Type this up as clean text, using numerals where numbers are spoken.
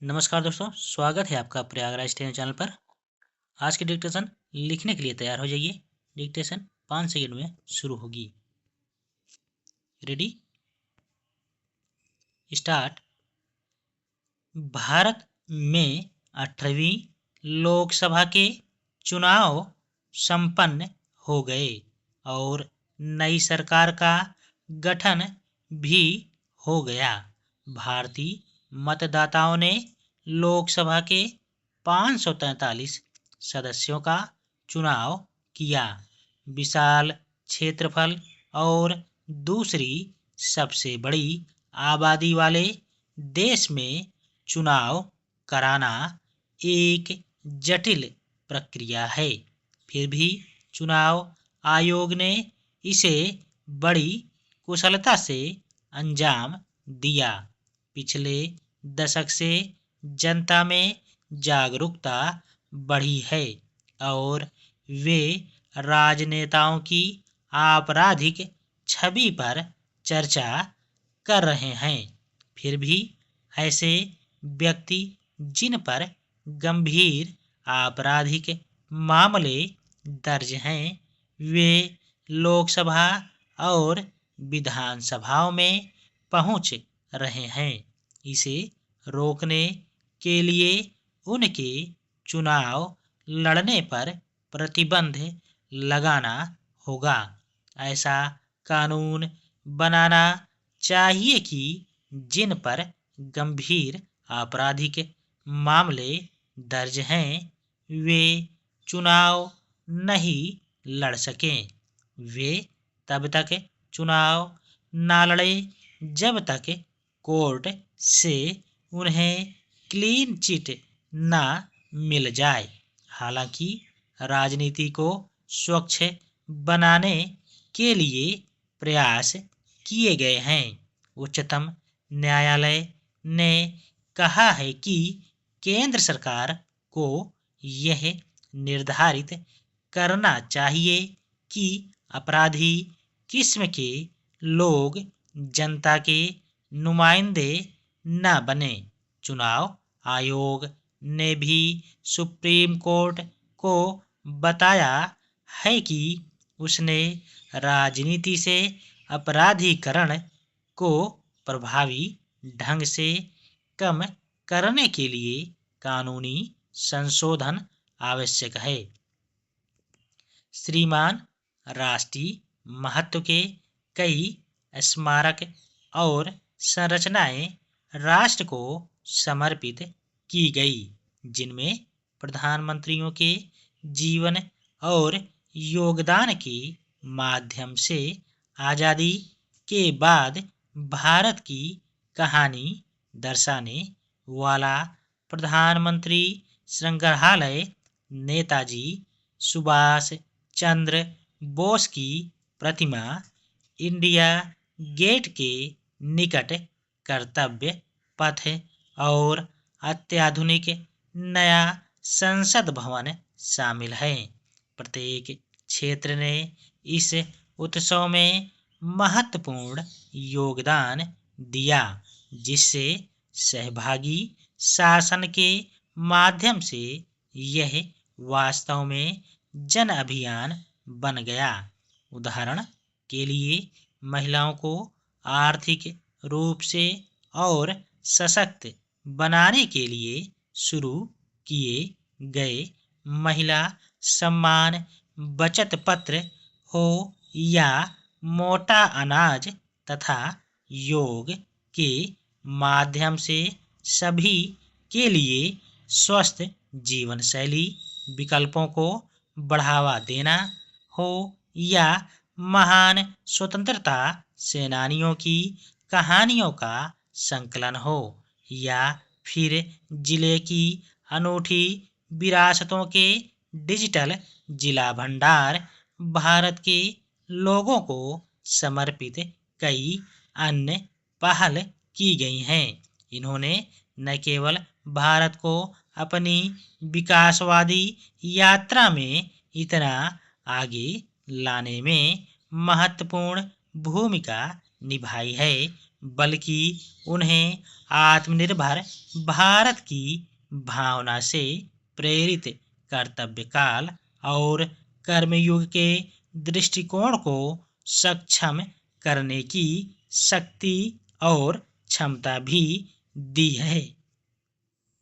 नमस्कार दोस्तों, स्वागत है आपका प्रयागराज ट्रेन चैनल पर। आज की डिक्टेशन लिखने के लिए तैयार हो जाइए। डिक्टेशन 5 सेकंड में शुरू होगी। Ready, start. भारत में 18वीं लोकसभा के चुनाव संपन्न हो गए और नई सरकार का गठन भी हो गया। भारतीय मतदाताओं ने लोकसभा के 543 सदस्यों का चुनाव किया। विशाल क्षेत्रफल और दूसरी सबसे बड़ी आबादी वाले देश में चुनाव कराना एक जटिल प्रक्रिया है। फिर भी चुनाव आयोग ने इसे बड़ी कुशलता से अंजाम दिया। पिछले दशक से जनता में जागरूकता बढ़ी है और वे राजनेताओं की आपराधिक छवि पर चर्चा कर रहे हैं। फिर भी ऐसे व्यक्ति जिन पर गंभीर आपराधिक मामले दर्ज हैं, वे लोकसभा और विधानसभाओं में पहुंच रहे हैं। इसे रोकने के लिए उनके चुनाव लड़ने पर प्रतिबंध लगाना होगा। ऐसा कानून बनाना चाहिए कि जिन पर गंभीर आपराधिक मामले दर्ज हैं, वे चुनाव नहीं लड़ सकें। वे तब तक चुनाव ना लड़े जब तक कोर्ट से उन्हें क्लीन चिट ना मिल जाए। हालांकि राजनीति को स्वच्छ बनाने के लिए प्रयास किए गए हैं। उच्चतम न्यायालय ने कहा है कि केंद्र सरकार को यह निर्धारित करना चाहिए कि अपराधी किस्म के लोग जनता के नुमाइंदे न बने। चुनाव आयोग ने भी सुप्रीम कोर्ट को बताया है कि उसने राजनीति से अपराधीकरण को प्रभावी ढंग से कम करने के लिए कानूनी संशोधन आवश्यक है। श्रीमान राष्ट्रीय महत्व के कई स्मारक और संरचनाएं राष्ट्र को समर्पित की गई, जिनमें प्रधानमंत्रियों के जीवन और योगदान के माध्यम से आज़ादी के बाद भारत की कहानी दर्शाने वाला प्रधानमंत्री संग्रहालय नेताजी सुभाष चंद्र बोस की प्रतिमा इंडिया गेट के निकट कर्तव्य पथ और अत्याधुनिक नया संसद भवन शामिल है। प्रत्येक क्षेत्र ने इस उत्सव में महत्वपूर्ण योगदान दिया, जिससे सहभागी शासन के माध्यम से यह वास्तव में जन अभियान बन गया। उदाहरण के लिए महिलाओं को आर्थिक रूप से और सशक्त बनाने के लिए शुरू किए गए महिला सम्मान बचत पत्र हो या मोटा अनाज तथा योग के माध्यम से सभी के लिए स्वस्थ जीवन शैली विकल्पों को बढ़ावा देना हो या महान स्वतंत्रता सेनानियों की कहानियों का संकलन हो या फिर जिले की अनूठी विरासतों के डिजिटल जिला भंडार, भारत के लोगों को समर्पित कई अन्य पहल की गई हैं। इन्होंने न केवल भारत को अपनी विकासवादी यात्रा में इतना आगे लाने में महत्वपूर्ण भूमिका निभाई है, बल्कि उन्हें आत्मनिर्भर भारत की भावना से प्रेरित कर्तव्यकाल और कर्मयुग के दृष्टिकोण को सक्षम करने की शक्ति और क्षमता भी दी है।